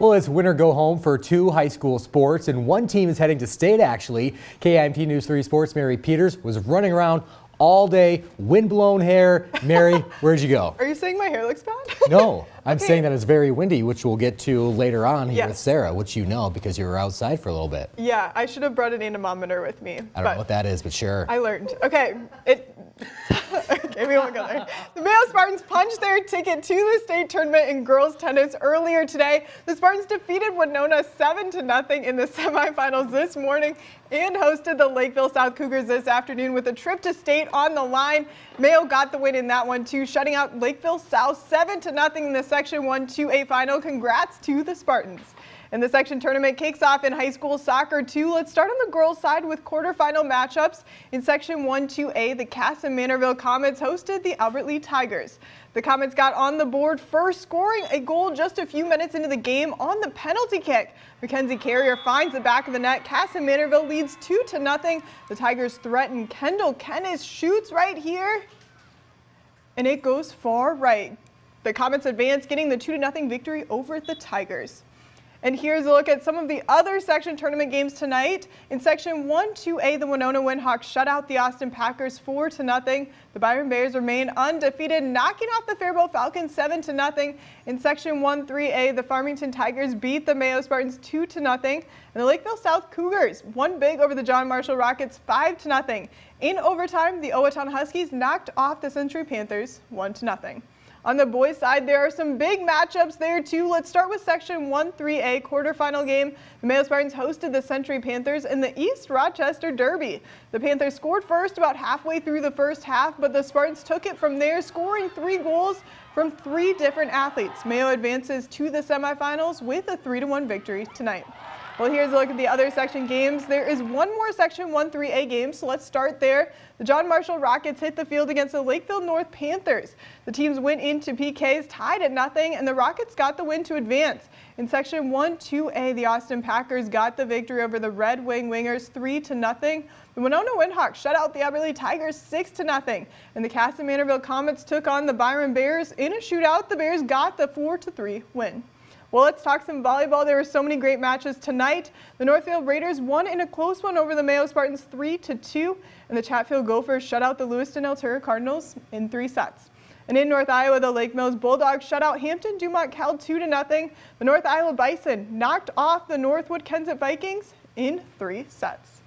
Well, it's winter go home for two high school sports, and one team is heading to state, actually. KIMT News 3 Sports' Mary Peters was running around all day, windblown hair. Mary, where'd you go? Are you saying my hair looks bad? No, I'm saying that it's very windy, which we'll get to later on here with Yes. Sarah, which you know because you were outside for a little bit. Yeah, I should have brought an anemometer with me. I don't know what that is, but sure. I learned. Okay, okay, we won't go there. The Mayo Spartans punched their ticket to the state tournament in girls tennis earlier today. The Spartans defeated Winona 7-0 in the semifinals this morning and hosted the Lakeville South Cougars this afternoon with a trip to state on the line. Mayo got the win in that one too, shutting out Lakeville South 7-0 in the Section 1-2A final. Congrats to the Spartans. And the section tournament kicks off in high school soccer too. Let's start on the girls' side with quarterfinal matchups. In Section 1-2A, the Cass and Manorville Comets hosted the Albert Lee Tigers. The Comets got on the board first, scoring a goal just a few minutes into the game on the penalty kick. Mackenzie Carrier finds the back of the net. Cass and Manorville leads 2-0. The Tigers threaten. Kendall Kennis shoots right here, and it goes far right. The Comets advance, getting the 2-0 victory over the Tigers. And here's a look at some of the other section tournament games tonight. In Section 1-2A, the Winona Windhawks shut out the Austin Packers 4-0. The Byron Bears remain undefeated, knocking off the Faribault Falcons 7-0. In Section 1-3A, the Farmington Tigers beat the Mayo Spartans 2-0. And the Lakeville South Cougars won big over the John Marshall Rockets 5-0. In overtime, the Owatonna Huskies knocked off the Century Panthers 1-0. On the boys' side, there are some big matchups there too. Let's start with Section 1-3A quarterfinal game. The Mayo Spartans hosted the Century Panthers in the East Rochester Derby. The Panthers scored first about halfway through the first half, but the Spartans took it from there, scoring 3 goals from 3 different athletes. Mayo advances to the semifinals with a 3-1 victory tonight. Well, here's a look at the other section games. There is one more Section 1-3A game, so let's start there. The John Marshall Rockets hit the field against the Lakeville North Panthers. The teams went into PKs tied at 0, and the Rockets got the win to advance. In Section 1-2A, the Austin Packers got the victory over the Red Wing Wingers 3-0. The Winona Windhawks shut out the Albert Lee Tigers 6-0, and the Cass and Manorville Comets took on the Byron Bears in a shootout. The Bears got the 4-3 win. Well, let's talk some volleyball. There were so many great matches tonight. The Northfield Raiders won in a close one over the Mayo Spartans 3-2, and the Chatfield Gophers shut out the Lewiston Altura Cardinals in 3 sets. And in North Iowa, the Lake Mills Bulldogs shut out Hampton Dumont Cal 2-0. The North Iowa Bison knocked off the Northwood Kensett Vikings in 3 sets.